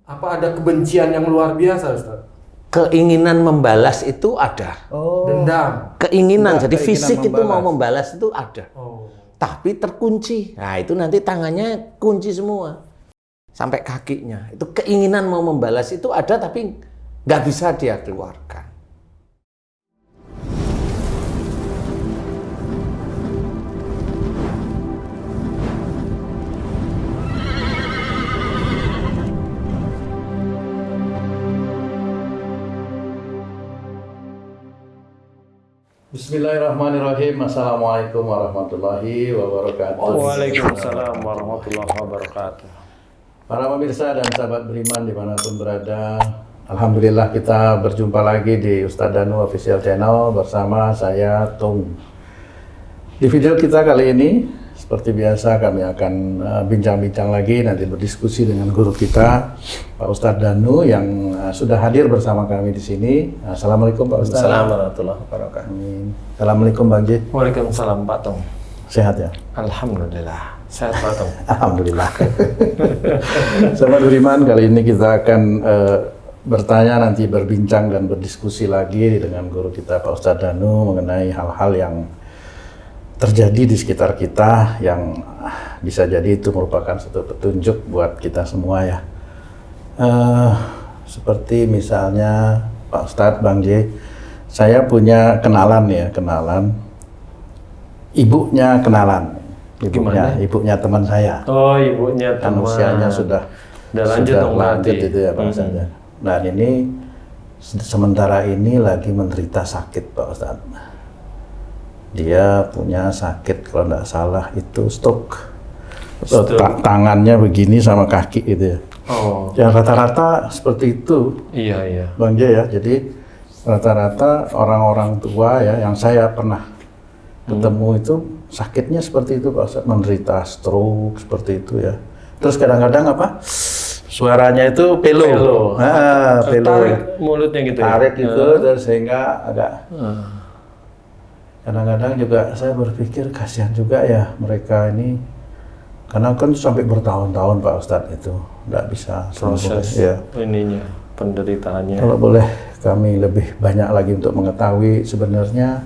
Apa ada kebencian yang luar biasa, Ustaz? Keinginan membalas itu ada. Dendam. Keinginan, jadi keinginan fisik itu mau membalas. membalas itu ada. Oh. Tapi terkunci. Nah, itu nanti tangannya kunci semua. Sampai kakinya. Itu keinginan mau membalas itu ada, tapi nggak bisa dia keluarkan. Bismillahirrahmanirrahim. Assalamualaikum warahmatullahi wabarakatuh. Waalaikumsalam warahmatullahi wabarakatuh. Para pemirsa dan sahabat beriman dimanapun berada, alhamdulillah kita berjumpa lagi di Ustadz Danu Official Channel bersama saya Tung. Di video kita kali ini, seperti biasa kami akan bincang-bincang lagi, nanti berdiskusi dengan guru kita, Pak Ustadz Danu yang sudah hadir bersama kami di sini. Assalamualaikum Pak Ustadz. Assalamualaikum warahmatullahi wabarakatuh. Amin. Assalamualaikum Bang J. Waalaikumsalam Pak Tong. Sehat ya? Alhamdulillah. Sehat Pak Tong. Alhamdulillah. Sahabat beriman, kali ini kita akan bertanya, nanti berbincang dan berdiskusi lagi dengan guru kita Pak Ustadz Danu mengenai hal-hal yang terjadi di sekitar kita yang bisa jadi itu merupakan satu petunjuk buat kita semua ya. Seperti misalnya Pak Ustadz, Bang J, saya punya kenalan, ibunya teman saya. Oh, ibunya Kan teman. usianya sudah lanjut dong lanjut berarti. itu ya bahasanya. Dan ini sementara ini lagi menderita sakit Pak Ustadz. Dia punya sakit kalau tidak salah itu stroke. Tangannya begini sama kaki gitu ya. Oh. Yang rata-rata seperti itu, Iya. Bang J ya. Jadi rata-rata orang-orang tua ya yang saya pernah ketemu itu sakitnya seperti itu Pak Ustadz, menderita stroke seperti itu ya. Terus kadang-kadang apa? Suaranya itu pelo. Pelo. Tarik mulutnya gitu ya. Tarik gitu dan sehingga agak kadang-kadang juga saya berpikir kasihan juga ya mereka ini, karena kan sampai bertahun-tahun Pak Ustadz itu nggak bisa Proses ya. ininya, penderitaannya. Kalau boleh kami lebih banyak lagi untuk mengetahui sebenarnya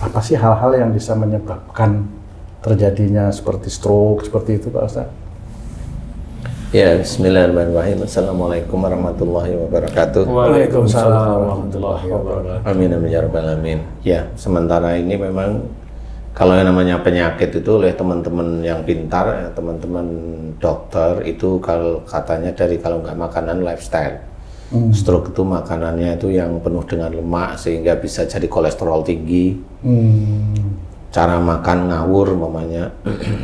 apa sih hal-hal yang bisa menyebabkan terjadinya seperti stroke seperti itu Pak Ustadz? Ya, bismillahirrahmanirrahim. Assalamualaikum warahmatullahi wabarakatuh. Waalaikumsalam warahmatullahi wabarakatuh. Amin amin ya rabbal alamin. Ya, sementara ini memang kalau yang namanya penyakit itu oleh teman-teman yang pintar, ya, teman-teman dokter itu kalau katanya dari kalau nggak makanan lifestyle. Stroke itu makanannya itu yang penuh dengan lemak sehingga bisa jadi kolesterol tinggi. Cara makan ngawur umpamanya.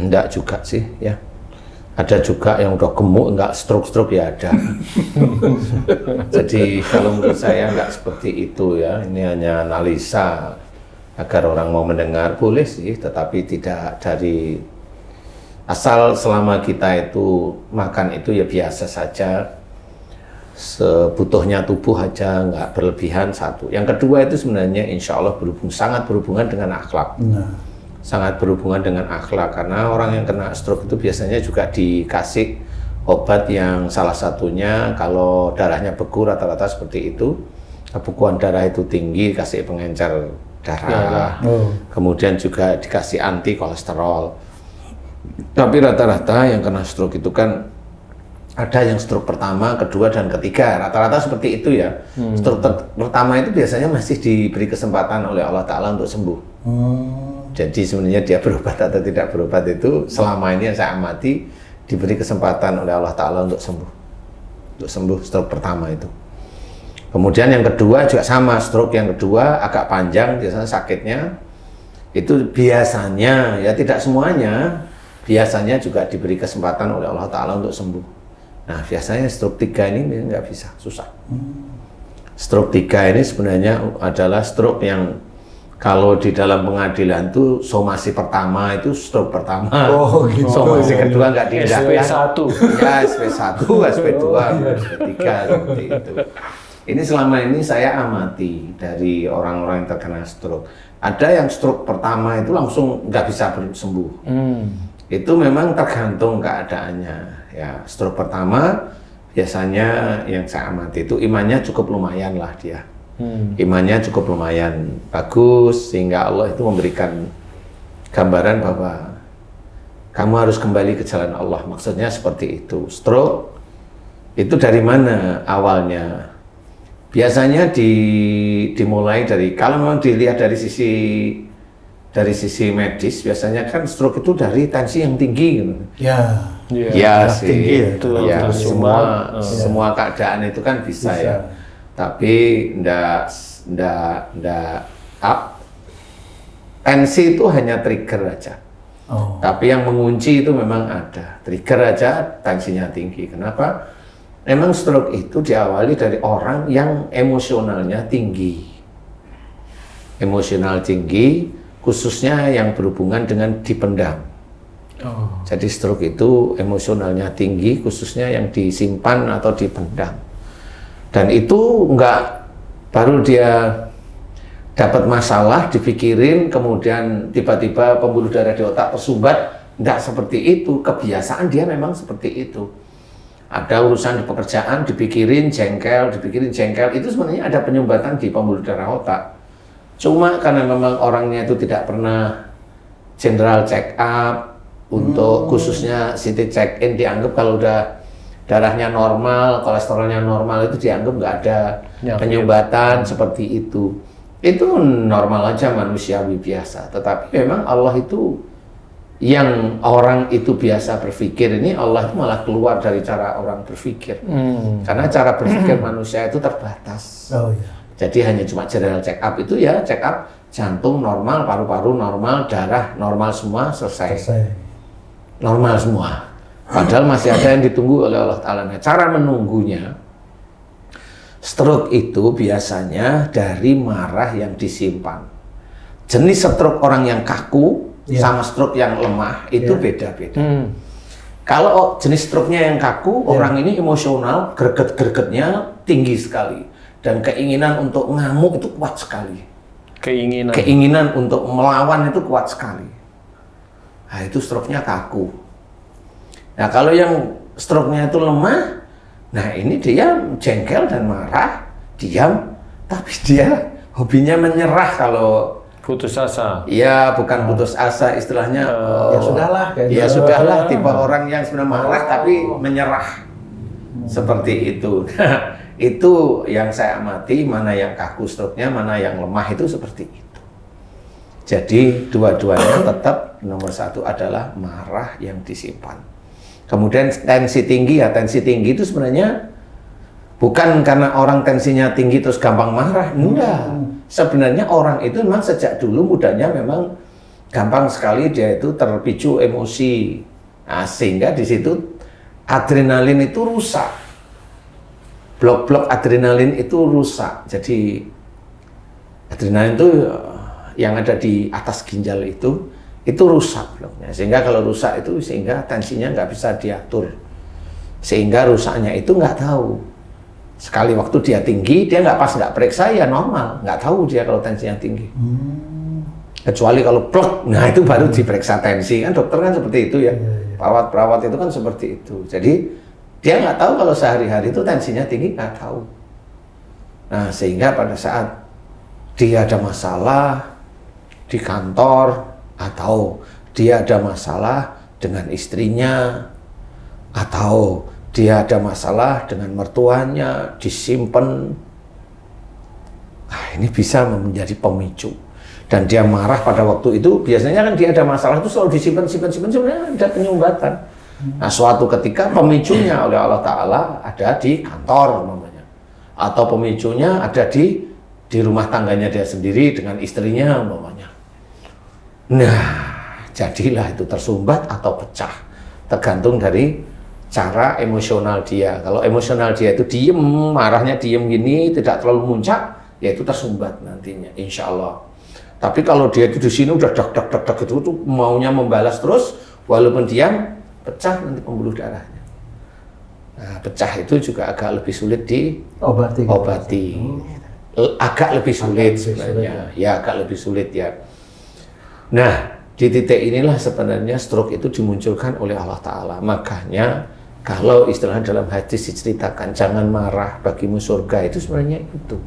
Enggak juga sih ya. Ada juga yang udah gemuk nggak stroke ya ada. Jadi kalau menurut saya nggak seperti itu ya. Ini hanya analisa agar orang mau mendengar, boleh sih, tetapi tidak dari asal selama kita itu makan itu ya biasa saja, sebutuhnya tubuh aja, nggak berlebihan. Satu. Yang kedua itu sebenarnya insya Allah sangat berhubungan dengan akhlak. Sangat berhubungan dengan akhlak, karena orang yang kena stroke itu biasanya juga dikasih obat yang salah satunya kalau darahnya beku rata-rata seperti itu, kebekuan darah itu tinggi, kasih pengencer darah, kemudian juga dikasih anti kolesterol. Tapi rata-rata yang kena stroke itu kan ada yang stroke pertama, kedua, dan ketiga, rata-rata seperti itu ya. Stroke pertama itu biasanya masih diberi kesempatan oleh Allah Ta'ala untuk sembuh. Jadi sebenarnya dia berobat atau tidak berobat itu selama ini yang saya amati diberi kesempatan oleh Allah Ta'ala untuk sembuh stroke pertama itu. Kemudian yang kedua juga sama, stroke yang kedua agak panjang, biasanya sakitnya itu biasanya ya tidak semuanya, biasanya juga diberi kesempatan oleh Allah Ta'ala untuk sembuh. Nah biasanya stroke 3 ini nggak bisa, susah. Stroke 3 ini sebenarnya adalah stroke yang kalau di dalam pengadilan tuh somasi pertama itu stroke pertama, somasi kedua nggak diindahkan. SP1. Ya SP1, SP2, SP3 seperti itu. Ini selama ini saya amati dari orang-orang yang terkena stroke. Ada yang stroke pertama itu langsung nggak bisa sembuh. Itu memang tergantung keadaannya. Ya, stroke pertama biasanya yang saya amati itu imannya cukup lumayan lah dia. Imannya cukup lumayan bagus sehingga Allah itu memberikan gambaran bahwa kamu harus kembali ke jalan Allah. Maksudnya seperti itu. Stroke itu dari mana awalnya? Biasanya dimulai dari, kalau memang dilihat dari sisi medis, biasanya kan stroke itu dari tensi yang tinggi gitu. Ya sih, tinggi ya, semua keadaan itu kan bisa ya. Tapi tensi itu hanya trigger aja. Tapi yang mengunci itu memang ada. Trigger aja tensinya tinggi. Kenapa? Memang stroke itu diawali dari orang yang emosionalnya tinggi. Emosional tinggi, khususnya yang berhubungan dengan dipendam. Jadi stroke itu emosionalnya tinggi, khususnya yang disimpan atau dipendam. Dan itu enggak baru dia dapat masalah, dipikirin, kemudian tiba-tiba pembuluh darah di otak tersumbat. Enggak seperti itu, kebiasaan dia memang seperti itu. Ada urusan di pekerjaan, dipikirin jengkel, itu sebenarnya ada penyumbatan di pembuluh darah otak. Cuma karena memang orangnya itu tidak pernah general check up, untuk khususnya CT check in dianggap kalau udah darahnya normal, kolesterolnya normal itu dianggap nggak ada penyumbatan seperti itu. Itu normal aja, manusiawi biasa. Tetapi memang Allah itu, yang orang itu biasa berpikir ini, Allah itu malah keluar dari cara orang berpikir. Karena cara berpikir manusia itu terbatas. Jadi hanya cuma general check up itu ya, check up jantung normal, paru-paru normal, darah normal semua, selesai. Normal semua. Padahal masih ada yang ditunggu oleh Allah Ta'ala. Nah, cara menunggunya, stroke itu biasanya dari marah yang disimpan. Jenis stroke orang yang kaku sama stroke yang lemah itu beda-beda. Kalau jenis stroke-nya yang kaku, orang ini emosional, greget-gregetnya tinggi sekali. Dan keinginan untuk ngamuk itu kuat sekali. Keinginan untuk melawan itu kuat sekali. Nah, itu stroke-nya kaku. Nah, kalau yang stroke-nya itu lemah, nah ini dia jengkel dan marah, diam, tapi dia hobinya menyerah. Kalau putus asa. Iya, bukan putus asa, istilahnya ya sudahlah. Ya sudahlah, tipe orang yang sebenarnya marah tapi menyerah. Seperti itu. Itu yang saya amati, mana yang kaku stroke-nya, mana yang lemah itu seperti itu. Jadi dua-duanya tetap nomor satu adalah marah yang disimpan. Kemudian tensi tinggi, ya tensi tinggi itu sebenarnya bukan karena orang tensinya tinggi terus gampang marah, enggak. Sebenarnya orang itu memang sejak dulu mudanya memang gampang sekali dia itu terpicu emosi. Nah, sehingga di situ adrenalin itu rusak. Blok-blok adrenalin itu rusak. Jadi adrenalin itu yang ada di atas ginjal itu rusak bloknya. Sehingga kalau rusak itu sehingga tensinya nggak bisa diatur. Sehingga rusaknya itu nggak tahu. Sekali waktu dia tinggi, dia nggak periksa ya normal, nggak tahu dia kalau tensinya tinggi. Kecuali kalau plek, nah itu baru diperiksa tensi, kan dokter kan seperti itu ya. Perawat-perawat itu kan seperti itu. Jadi dia nggak tahu kalau sehari-hari itu tensinya tinggi, nggak tahu. Nah, sehingga pada saat dia ada masalah di kantor, atau dia ada masalah dengan istrinya, atau dia ada masalah dengan mertuanya, disimpan. Nah, ini bisa menjadi pemicu. Dan dia marah pada waktu itu, biasanya kan dia ada masalah itu selalu disimpan, sebenarnya ada penyumbatan. Nah, suatu ketika pemicunya oleh Allah Ta'ala ada di kantor namanya. Atau pemicunya ada di rumah tangganya dia sendiri dengan istrinya namanya. Nah, jadilah itu tersumbat atau pecah. Tergantung dari cara emosional dia. Kalau emosional dia itu diem, marahnya diem gini, tidak terlalu muncak, ya itu tersumbat nantinya, insya Allah. Tapi kalau dia itu di sini udah dak itu tuh maunya membalas terus, walaupun diam, pecah nanti pembuluh darahnya. Nah, pecah itu juga agak lebih sulit diobati. Agak lebih sulit sebenarnya. Ya, agak lebih sulit ya. Nah, di titik inilah sebenarnya stroke itu dimunculkan oleh Allah Ta'ala. Makanya Kalau istilah dalam hadis diceritakan jangan marah bagimu surga, itu sebenarnya itu.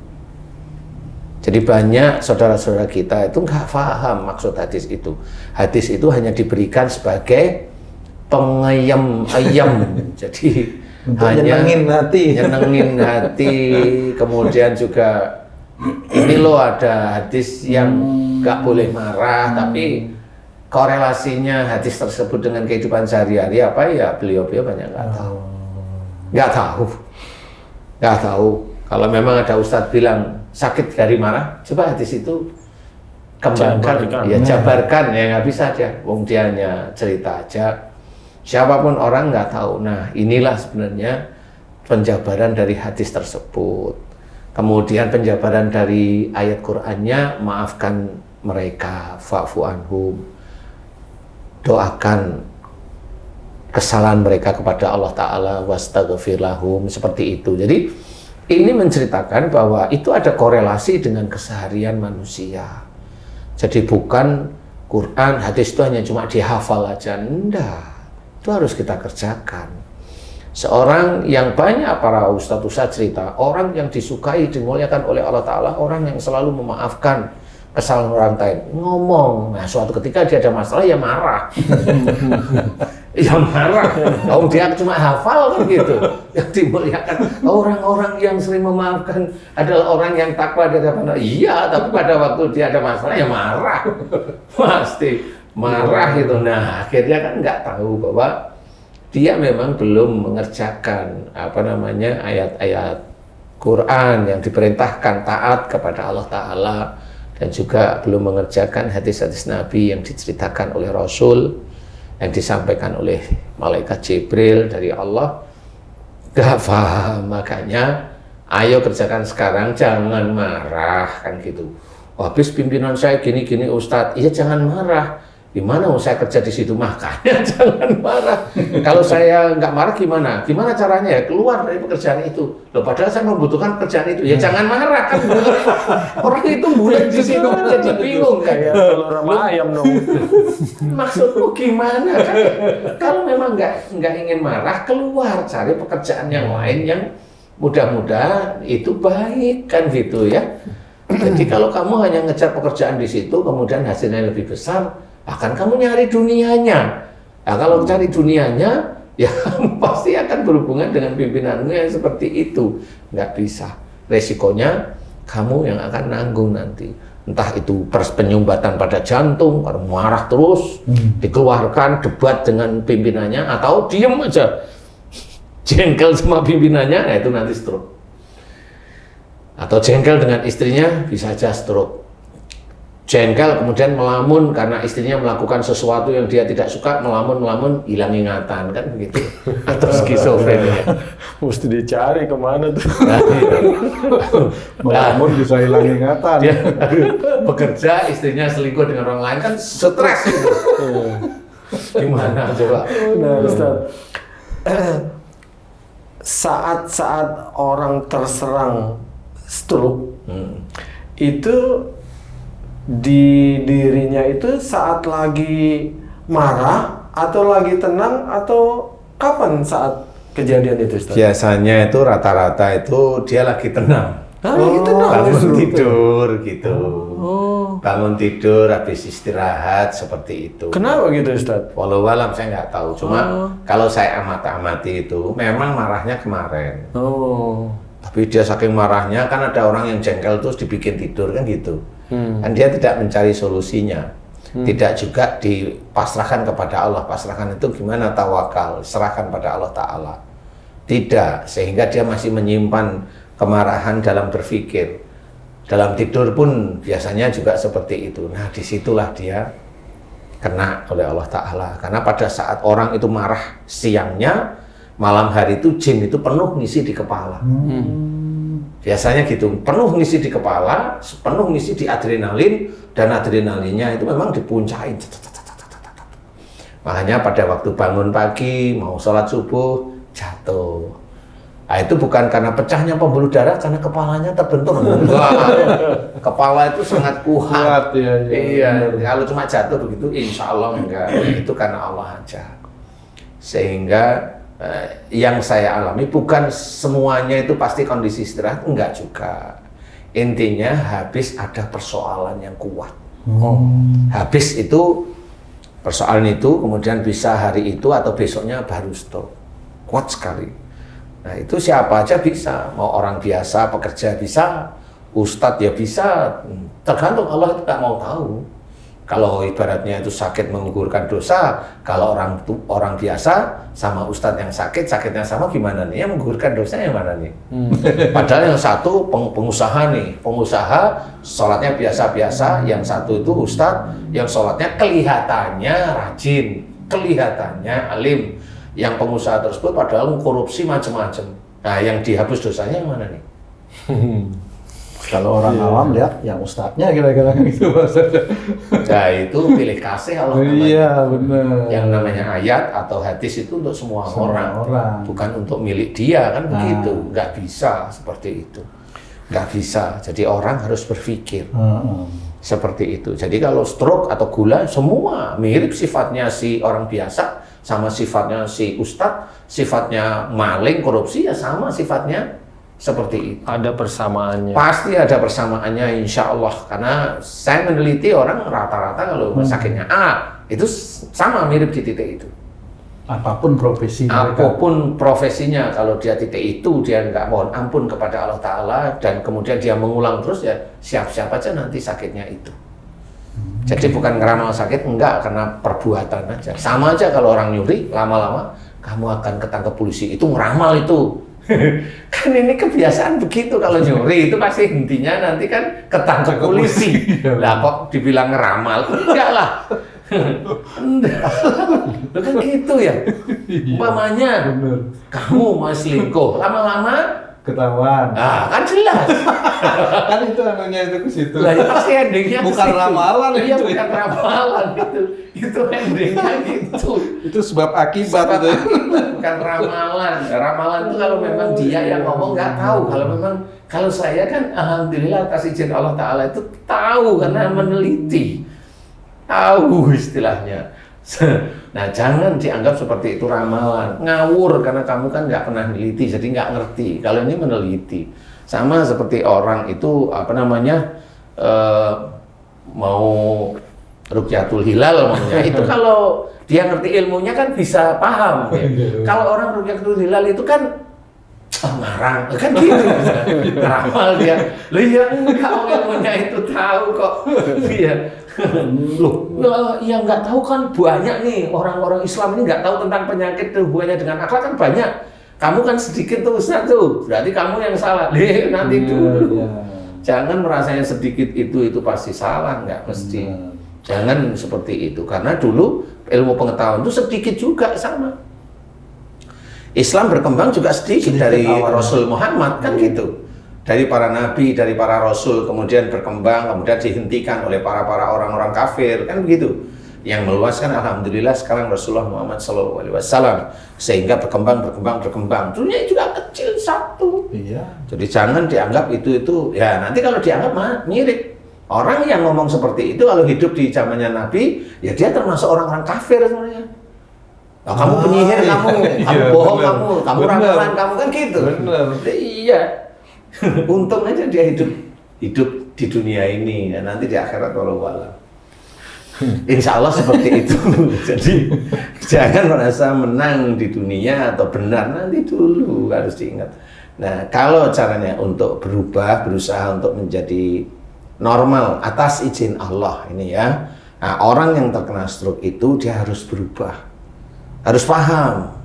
Jadi banyak saudara-saudara kita itu nggak paham maksud hadis itu. Hadis itu hanya diberikan sebagai pengayam-ayam. Jadi Untuk hanya nyenengin hati. Kemudian juga ini loh ada hadis yang nggak boleh marah, tapi korelasinya hadis tersebut dengan kehidupan sehari-hari apa ya, beliau-beliau banyak nggak tahu. Kalau memang ada ustadz bilang sakit dari marah, coba hadis itu kembangkan, jabarkan, ya nggak bisa aja. Wong dia hanya cerita aja. Siapapun orang nggak tahu. Nah, inilah sebenarnya penjabaran dari hadis tersebut. Kemudian penjabaran dari ayat Qur'annya, maafkan mereka, fa'fu anhum. Doakan kesalahan mereka kepada Allah Ta'ala, wastaghfir lahum, seperti itu. Jadi ini menceritakan bahwa itu ada korelasi dengan keseharian manusia. Jadi bukan Quran, hadis itu hanya cuma dihafal aja, enggak. Itu harus kita kerjakan. Seorang yang banyak para ustadz cerita, orang yang disukai, dimuliakan oleh Allah Ta'ala, orang yang selalu memaafkan kesalahan orang lain, ngomong. Nah, suatu ketika dia ada masalah, ya marah. Ya marah. Oh, dia cuma hafal kan gitu. Yang dimuliakan orang-orang yang sering memaafkan adalah orang yang takwa di hadapan Allah. Iya, tapi pada waktu dia ada masalah ya marah. Pasti marah gitu. Nah, akhirnya kan nggak tahu bahwa dia memang belum mengerjakan ayat-ayat Quran yang diperintahkan taat kepada Allah Ta'ala, dan juga belum mengerjakan hadis-hadis Nabi yang diceritakan oleh Rasul, yang disampaikan oleh malaikat Jibril dari Allah. Gak paham, makanya ayo kerjakan sekarang, jangan marah kan gitu. Habis pimpinan saya gini-gini Ustadz, iya jangan marah. Gimana mau saya kerja di situ? Makanya jangan marah. Kalau saya nggak marah gimana? Gimana caranya ya keluar dari pekerjaan itu? Loh, padahal saya membutuhkan pekerjaan itu. Ya jangan marah kan. Orang itu bulat di situ jadi bingung kayak telur sama ayam dong. Maksudmu gimana kan? Kalau memang nggak ingin marah, keluar cari pekerjaan yang lain yang mudah-mudahan itu baik kan gitu ya. Jadi kalau kamu hanya ngejar pekerjaan di situ, kemudian hasilnya lebih besar, akan kamu nyari dunianya. Nah, kalau cari dunianya, ya pasti akan berhubungan dengan pimpinanmu yang seperti itu. Nggak bisa. Resikonya kamu yang akan nanggung nanti. Entah itu penyumbatan pada jantung, karena marah terus, dikeluarkan debat dengan pimpinannya, atau diem aja, jengkel sama pimpinannya, nah itu nanti stroke. Atau jengkel dengan istrinya, bisa aja stroke. Jengkel kemudian melamun karena istrinya melakukan sesuatu yang dia tidak suka, melamun hilang ingatan kan begitu. Atau skizofrenia. Mesti dicari kemana tuh. Melamun bisa hilang ingatan. Dia bekerja, istrinya selingkuh dengan orang lain kan stres gitu. Gimana coba? Nah, Ustaz, saat-saat orang terserang stroke, itu di dirinya itu saat lagi marah atau lagi tenang atau kapan saat kejadian itu, Ustaz? Biasanya itu rata-rata itu dia lagi tenang. Lagi tenang. Bangun tidur gitu. Bangun tidur habis istirahat seperti itu. Kenapa gitu, Ustaz? Walau alam saya nggak tahu. Cuma kalau saya amati itu memang marahnya kemarin. Tapi dia saking marahnya, kan ada orang yang jengkel terus dibikin tidur kan gitu. Kan dia tidak mencari solusinya. Tidak juga dipasrahkan kepada Allah. Pasrahkan itu gimana? Tawakal, serahkan pada Allah Ta'ala. Tidak, sehingga dia masih menyimpan kemarahan dalam berpikir. Dalam tidur pun biasanya juga seperti itu. Nah, disitulah dia kena oleh Allah Ta'ala. Karena pada saat orang itu marah siangnya, malam hari itu jin itu penuh ngisi di kepala. Biasanya gitu, penuh ngisi di kepala, penuh ngisi di adrenalin, dan adrenalinnya itu memang dipuncain. Makanya pada waktu bangun pagi, mau sholat subuh, jatuh. Nah, itu bukan karena pecahnya pembuluh darah, karena kepalanya terbentur. Kepala itu sangat kuat. Iya, kalau cuma jatuh begitu, insya Allah enggak. Itu karena Allah aja. Sehingga yang saya alami bukan semuanya itu pasti kondisi istirahat, enggak juga. Intinya habis ada persoalan yang kuat. Habis itu persoalan itu kemudian bisa hari itu atau besoknya baru stroke. Kuat sekali. Nah itu siapa aja bisa, mau orang biasa, pekerja bisa, ustadz ya bisa, tergantung Allah itu nggak mau tahu. Kalau ibaratnya itu sakit menggugurkan dosa, kalau orang biasa sama ustadz yang sakit, sakitnya sama gimana nih? Yang menggugurkan dosa yang mana nih? Padahal yang satu pengusaha nih, pengusaha sholatnya biasa-biasa, yang satu itu ustadz, yang sholatnya kelihatannya rajin, kelihatannya alim. Yang pengusaha tersebut padahal korupsi macam-macam. Nah yang dihapus dosanya yang mana nih? Kalau orang awam lihat yang ustadznya kira-kira gitu maksudnya. Nah itu pilih kasih Allah namanya. Iya benar. Yang namanya ayat atau hadis itu untuk semua orang, bukan untuk milik dia kan begitu. Nggak bisa seperti itu, nggak bisa. Jadi orang harus berpikir seperti itu. Jadi kalau stroke atau gula semua mirip sifatnya si orang biasa sama sifatnya si ustadz, sifatnya maling korupsi ya sama sifatnya. Seperti itu. Ada persamaannya. Pasti ada persamaannya insya Allah. Karena saya meneliti orang rata-rata kalau sakitnya A, itu sama mirip di titik itu. Apapun profesi mereka. Apapun profesinya, kalau dia titik itu, dia nggak mohon ampun kepada Allah Ta'ala, dan kemudian dia mengulang terus, ya siap-siap aja nanti sakitnya itu. Jadi bukan ngeramal sakit, enggak, karena perbuatan aja. Sama aja kalau orang nyuri, lama-lama kamu akan ketangkep polisi, itu ngeramal itu. Kan ini kebiasaan begitu, kalau nyuri itu pasti intinya nanti kan ketangkep polisi. Lah kok dibilang ngeramal? Enggak lah. Enggak kan gitu ya. Umpamanya kamu mau selingkuh, lama-lama ketahuan. Ah, kan jelas. Kan itu namanya itu ke situ. Lah ya pasti endingnya bukan ramalan iya, itu. bukan ramalan itu. Itu endingnya gitu. Itu sebab akibat itu. Bukan ramalan. Ramalan itu kalau memang dia yang ngomong nggak tahu. Kalau saya kan alhamdulillah atas izin Allah Ta'ala itu tahu karena meneliti. Tahu istilahnya. Nah jangan dianggap seperti itu ramalan, ngawur karena kamu kan nggak pernah meneliti, jadi nggak ngerti. Kalau ini meneliti, sama seperti orang itu mau Rukyatul Hilal namanya. Itu kalau dia ngerti ilmunya kan bisa paham. Ya. Kalau orang Rukyatul Hilal itu kan ngarang, kan gitu. Ngeramal dia. Loh ya enggak, ilmunya itu tahu kok. Iya. Loh, yang nggak tahu kan banyak nih, orang-orang Islam ini nggak tahu tentang penyakit hubungannya dengan akhlak kan banyak. Kamu kan sedikit tuh Ustaz tuh, berarti kamu yang salah. Nanti dulu. Jangan merasa yang sedikit itu pasti salah, nggak mesti. Jangan seperti itu, karena dulu ilmu pengetahuan itu sedikit juga sama. Islam berkembang juga sedikit dari Rasul Muhammad kan gitu. Dari para nabi, dari para rasul, kemudian berkembang, kemudian dihentikan oleh para orang-orang kafir, kan begitu. Yang meluaskan alhamdulillah sekarang Rasulullah Muhammad SAW, sehingga berkembang. Dunia juga kecil satu. Iya. Jadi jangan dianggap itu ya nanti kalau dianggap mirip. Orang yang ngomong seperti itu kalau hidup di zamannya Nabi, ya dia termasuk orang-orang kafir sebenarnya. Nah, kamu penyihir, kamu bohong, kamu ramalan, kamu kan gitu. Benar. Iya. Untung aja dia hidup di dunia ini, dan nanti di akhirat wallahu a'lam. Insya Allah seperti itu. Jadi jangan merasa menang di dunia atau benar, nanti dulu harus diingat. Nah kalau caranya untuk berubah, berusaha untuk menjadi normal atas izin Allah ini ya. Nah, orang yang terkena stroke itu dia harus berubah, harus paham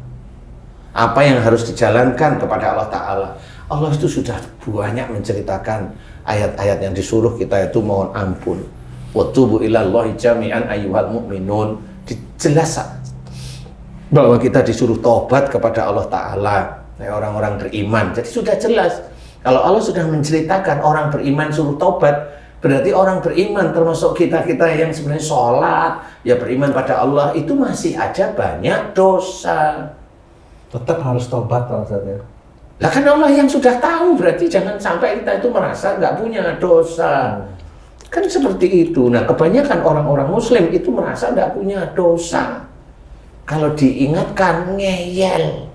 apa yang harus dijalankan kepada Allah Ta'ala. Allah itu sudah banyak menceritakan ayat-ayat yang disuruh kita itu mohon ampun. Wa tubu ilallahi jami'an ayyuhal mu'minun. Jelas bahwa kita disuruh tobat kepada Allah Ta'ala, orang-orang beriman. Jadi sudah jelas. Kalau Allah sudah menceritakan orang beriman suruh tobat, berarti orang beriman termasuk kita-kita yang sebenarnya sholat, ya beriman pada Allah, itu masih ada banyak dosa. Tetap harus tobat kalau saya. Lah kan Allah yang sudah tahu, berarti jangan sampai kita itu merasa nggak punya dosa. Kan seperti itu. Nah kebanyakan orang-orang muslim itu merasa nggak punya dosa. Kalau diingatkan ngeyel.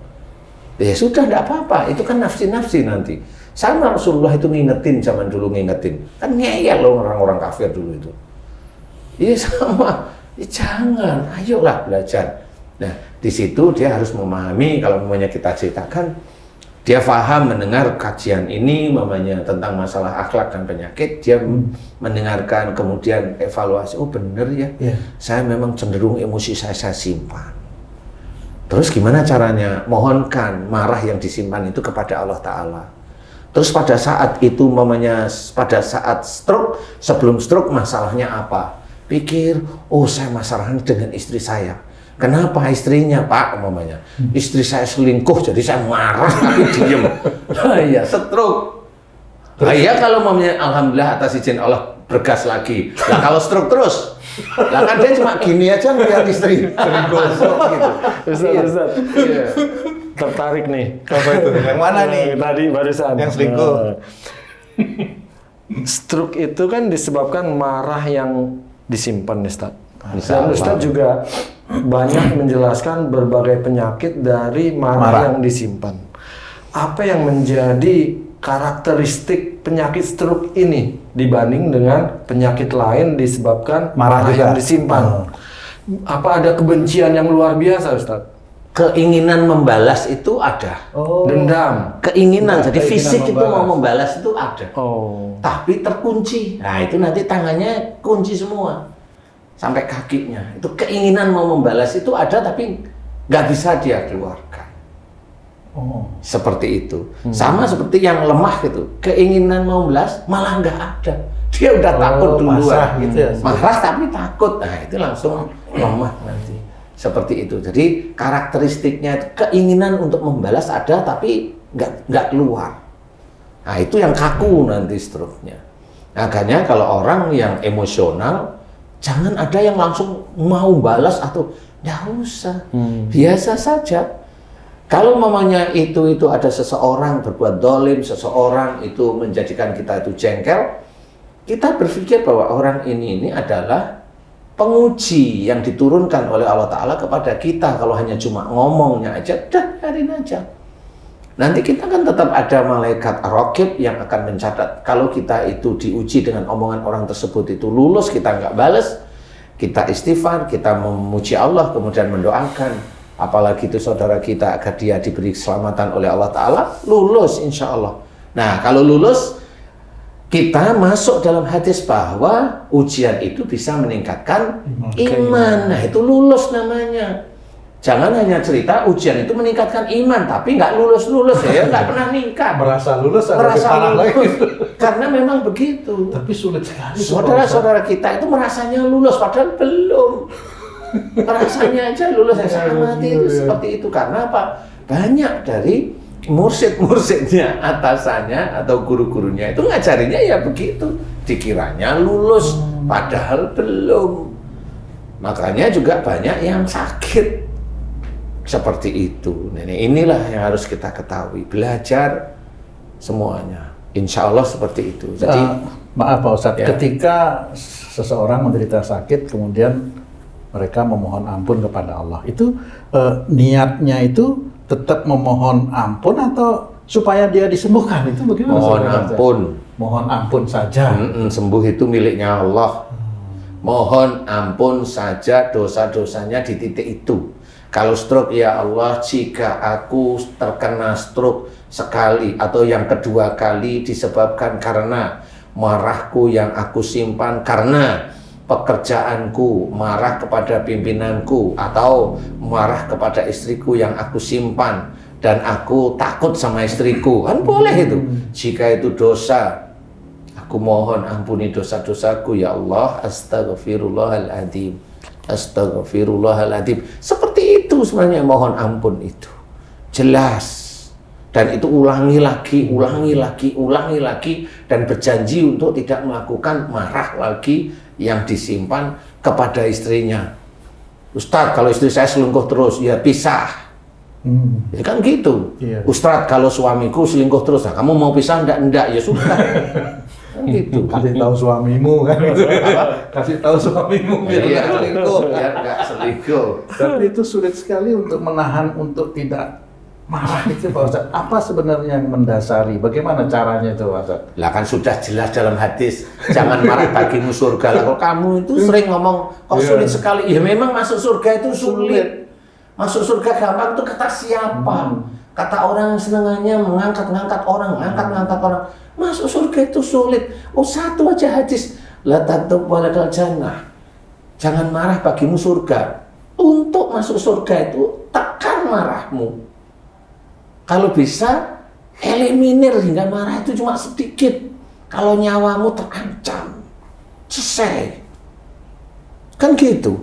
Ya sudah, tidak apa-apa. Itu kan nafsi-nafsi nanti. Sama Rasulullah itu ngingetin, zaman dulu ngingetin. Kan ngeyel loh orang-orang kafir dulu itu. Iya sama. Ya jangan, ayolah belajar. Nah, di situ dia harus memahami, kalau namanya kita ceritakan, dia paham mendengar kajian ini, mamanya tentang masalah akhlak dan penyakit, dia mendengarkan, kemudian evaluasi, oh bener ya, saya memang cenderung emosi saya simpan. Terus gimana caranya? Mohonkan marah yang disimpan itu kepada Allah Ta'ala. Terus pada saat itu, mamanya pada saat stroke, sebelum stroke masalahnya apa? Pikir, oh saya masalahnya dengan istri saya. Kenapa istrinya, Pak, mamanya? Istri saya selingkuh, jadi saya marah tapi diem. Nah iya, stroke. Nah iya kalau mamanya, alhamdulillah atas izin Allah bergas lagi. Nah kalau stroke terus, lah kan dia cuma gini aja ngeliat istri masuk gitu. Ustaz. Iya. Tertarik nih. Apa itu? Yang mana nih? Tadi barusan. Yang selingkuh. Stroke itu kan disebabkan marah yang disimpan, Ustaz. Bisa Dan Ustaz juga banyak menjelaskan berbagai penyakit dari marah yang disimpan. Apa yang menjadi karakteristik penyakit stroke ini dibanding dengan penyakit lain disebabkan marah yang disimpan? Apa ada kebencian yang luar biasa, Ustaz? Keinginan membalas itu ada. Dendam. Keinginan, jadi keinginan fisik itu membalas. mau membalas itu ada. Oh. Tapi terkunci. Nah itu nanti tangannya kunci semua. Sampai kakinya. Itu keinginan mau membalas itu ada tapi nggak bisa dia keluarkan. Seperti itu. Sama seperti yang lemah gitu. Keinginan mau membalas malah nggak ada. Dia udah takut duluan. Pasrah gitu ya. Marah tapi takut. Nah itu langsung lemah nanti. Seperti itu. Jadi karakteristiknya itu keinginan untuk membalas ada tapi nggak keluar. Nah itu yang kaku nanti stroke-nya. Makanya kalau orang yang emosional, jangan ada yang langsung mau balas atau nggak usah. Biasa saja. Kalau mamanya itu ada seseorang berbuat dolim, seseorang itu menjadikan kita itu jengkel, kita berpikir bahwa orang ini adalah penguji yang diturunkan oleh Allah Ta'ala kepada kita. Kalau hanya cuma ngomongnya aja, dah biarin aja. Nanti kita kan tetap ada malaikat raqib yang akan mencatat. Kalau kita itu diuji dengan omongan orang tersebut itu lulus, kita nggak balas, kita istighfar, kita memuji Allah, kemudian mendoakan. Apalagi itu saudara kita agar dia diberi keselamatan oleh Allah Ta'ala, lulus insya Allah. Nah kalau lulus, kita masuk dalam hadis bahwa ujian itu bisa meningkatkan iman. Nah itu lulus namanya. Jangan hanya cerita ujian itu meningkatkan iman, tapi nggak lulus-lulus ya, nggak pernah meningkat. Merasa lulus atau Merasa parah lulus. lagi. Karena memang begitu. Tapi sulit sekali. Saudara-saudara kita itu merasanya lulus, padahal belum. Rasanya aja lulus yang mati itu seperti itu. Karena apa? Banyak dari mursid-mursidnya, atasannya atau guru-gurunya itu ngajarinya ya begitu. Dikiranya lulus, padahal belum. Makanya juga banyak yang sakit seperti itu. Nah, inilah yang harus kita ketahui. Belajar semuanya. Insya Allah seperti itu. Jadi maaf Pak Ustadz, Ya. ketika seseorang menderita sakit, kemudian mereka memohon ampun kepada Allah, itu niatnya itu tetap memohon ampun atau supaya dia disembuhkan? Itu bagaimana? mohon saudara? ampun. Mohon ampun saja. Sembuh itu miliknya Allah. Mohon ampun saja dosa-dosanya di titik itu. Kalau stroke, ya Allah, jika aku terkena stroke sekali atau yang kedua kali disebabkan karena marahku yang aku simpan, karena pekerjaanku, marah kepada pimpinanku, atau marah kepada istriku yang aku simpan, dan aku takut sama istriku, kan boleh itu. Jika itu dosa, aku mohon ampuni dosa-dosaku, ya Allah, astaghfirullahaladzim, astaghfirullahaladzim. Seperti itu sebenarnya mohon ampun itu. Jelas. Dan itu ulangi lagi, dan berjanji untuk tidak melakukan marah lagi yang disimpan kepada istrinya. Ustadz, kalau istri saya selingkuh terus, ya pisah. Ya kan gitu. Iya. Ustadz, kalau suamiku selingkuh terus, nah, kamu mau pisah enggak? Ya sudah. Kan gitu. Kasih tahu suamimu kan. Kasih tahu suamimu biar Iya, nggak selingkuh. biar nggak selingkuh. Tapi itu sulit sekali untuk menahan untuk tidak marah itu Pak Ustadz, apa sebenarnya yang mendasari? Bagaimana caranya itu Pak Ustadz? Lah kan sudah jelas dalam hadis, jangan marah bagimu surga. Lah kalau kamu itu sering ngomong kok sulit sekali, ya memang masuk surga itu sulit. Masuk surga gampang itu kata siapa? Kata orang yang senangannya mengangkat-ngangkat orang, ngangkat-ngangkat orang. Masuk surga itu sulit. Oh, satu aja hadis, la tatub walakal jannah. Jangan marah bagimu surga. Untuk masuk surga itu tekan marahmu. Kalau bisa eliminir hingga marah itu cuma sedikit. Kalau nyawamu terancam, selesai. Kan gitu.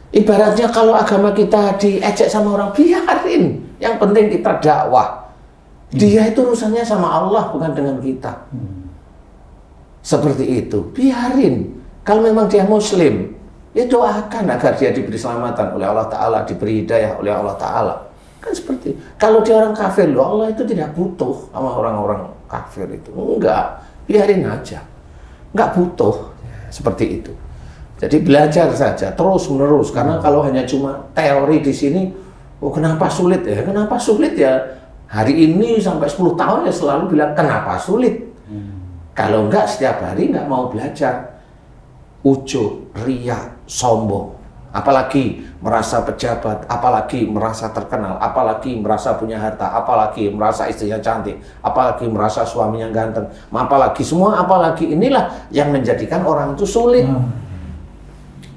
Ibaratnya kalau agama kita diejek sama orang, biarin. Yang penting kita dakwah. Dia itu urusannya sama Allah, bukan dengan kita. Seperti itu, biarin. Kalau memang dia muslim, ya doakan agar dia diberi keselamatan oleh Allah Ta'ala, diberi hidayah oleh Allah Ta'ala. Kan seperti, kalau dia orang kafir, loh Allah itu tidak butuh sama orang-orang kafir itu. Enggak, biarin aja. Enggak butuh, seperti itu. Jadi belajar saja, terus menerus. Karena kalau hanya cuma teori di sini, oh kenapa sulit ya? Kenapa sulit ya? Hari ini sampai 10 tahun ya selalu bilang kenapa sulit. Kalau enggak setiap hari enggak mau belajar. Ujub, riya, sombong. Apalagi merasa pejabat, apalagi merasa terkenal, apalagi merasa punya harta, apalagi merasa istrinya cantik, apalagi merasa suaminya ganteng, apalagi semua, apalagi inilah yang menjadikan orang itu sulit.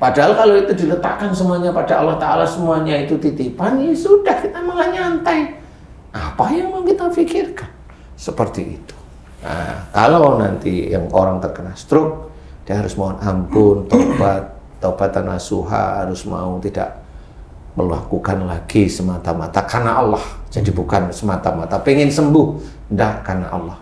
Padahal kalau itu diletakkan semuanya pada Allah Ta'ala, semuanya itu titipan, ya sudah, kita malah nyantai. Apa yang mau kita pikirkan? Seperti itu. Nah, kalau nanti yang orang terkena stroke, dia harus mohon ampun, taubatan nasuha, harus mau tidak melakukan lagi semata-mata karena Allah. Jadi bukan semata-mata pengen sembuh, enggak, karena Allah.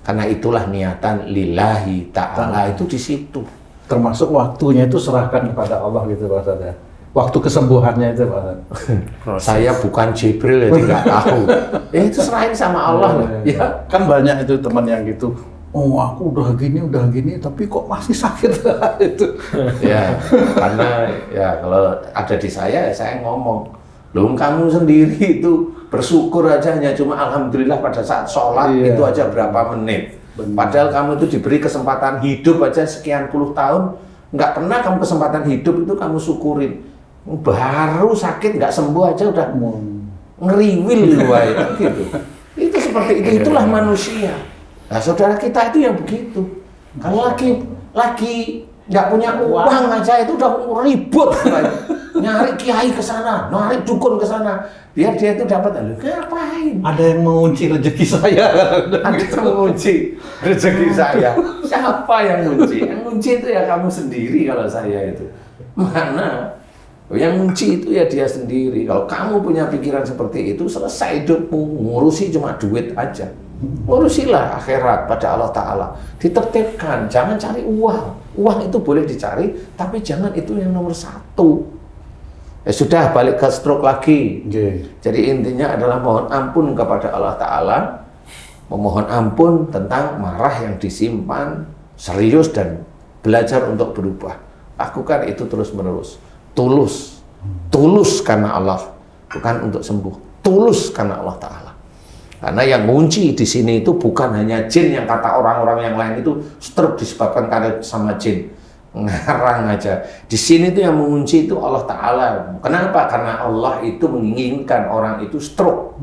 Karena itulah niatan lillahi ta'ala itu di situ. Termasuk waktunya itu serahkan kepada Allah gitu Pak Ustadz ya. Waktu kesembuhannya itu Pak Ustadz. Saya bukan Jibril ya, tidak tahu. Ya itu serahin sama Allah lah. Ya. Kan banyak itu teman yang gitu. Oh aku udah gini, tapi kok masih sakit itu. Ya, karena ya kalau ada di saya ngomong, loh kamu sendiri itu bersyukur aja hanya cuma alhamdulillah pada saat sholat itu aja berapa menit. Padahal kamu itu diberi kesempatan hidup aja sekian puluh tahun, nggak pernah kamu kesempatan hidup itu kamu syukurin. Baru sakit nggak sembuh aja udah ngeriwil gitu. Itu seperti itu, itulah manusia. Nah saudara kita itu yang begitu. Kalau lagi nggak punya uang aja itu udah ribut, nyari kiai ke sana, nyari dukun ke sana, biar dia itu dapat. Lalu ngapain? Ada yang mengunci rezeki saya. Ada yang mengunci rezeki saya. Siapa yang ngunci? Yang ngunci itu ya kamu sendiri. Kalau saya itu mana? Yang ngunci itu ya dia sendiri. Kalau kamu punya pikiran seperti itu, selesai hidupmu. Ngurusi cuma duit aja. Urusilah akhirat pada Allah Ta'ala. Ditertibkan, jangan cari uang. Uang itu boleh dicari, tapi jangan itu yang nomor satu. Ya sudah, balik ke stroke lagi. Jadi intinya adalah mohon ampun kepada Allah Ta'ala. Memohon ampun tentang marah yang disimpan, serius dan belajar untuk berubah. Lakukan itu terus menerus. Tulus karena Allah, bukan untuk sembuh. Tulus karena Allah Ta'ala. Karena yang mengunci di sini itu bukan hanya jin yang kata orang-orang yang lain itu stroke disebabkan karena sama jin. Ngarang aja. Di sini itu yang mengunci itu Allah Ta'ala. Kenapa? Karena Allah itu menginginkan orang itu stroke.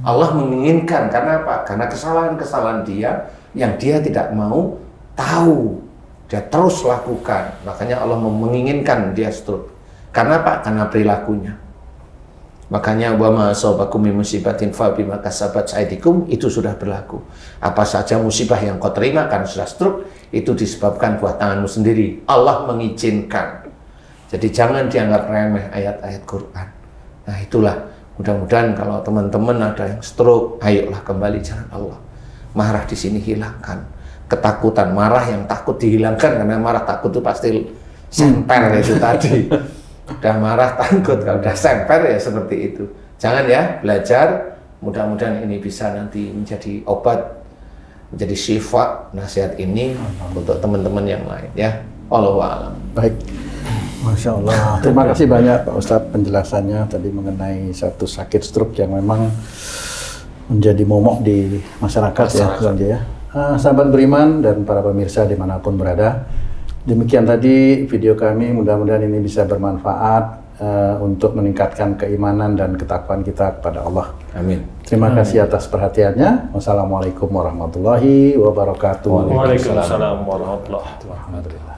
Allah menginginkan. Karena apa? Karena kesalahan-kesalahan dia yang dia tidak mau tahu. Dia terus lakukan. Makanya Allah menginginkan dia stroke. Karena apa? Karena perilakunya. Makanya wa ma asabakum min musibatin fa bima kasabat aydikum, itu sudah berlaku. Apa saja musibah yang kau terima karena sudah stroke itu disebabkan buat tanganmu sendiri. Allah mengizinkan. Jadi jangan dianggap remeh ayat-ayat Quran. Nah itulah, mudah-mudahan kalau teman-teman ada yang stroke, ayolah kembali jalan Allah. Marah di sini hilangkan. Ketakutan, marah yang takut dihilangkan, karena marah takut itu pasti semper itu tadi. Udah marah takut, kalau udah semper ya seperti itu. Jangan ya, belajar. Mudah-mudahan ini bisa nanti menjadi obat, menjadi syifa nasihat ini untuk teman-teman yang lain ya. Wallahu a'lam. Baik. Masya Allah. Terima kasih banyak Pak Ustadz penjelasannya tadi mengenai satu sakit stroke yang memang menjadi momok di masyarakat. Ya. Sahabat beriman dan para pemirsa dimanapun berada, demikian tadi video kami, mudah-mudahan ini bisa bermanfaat untuk meningkatkan keimanan dan ketakwaan kita kepada Allah. Amin. Terima kasih atas perhatiannya. Wassalamualaikum warahmatullahi wabarakatuh. Waalaikumsalam warahmatullahi wabarakatuh. Alhamdulillah.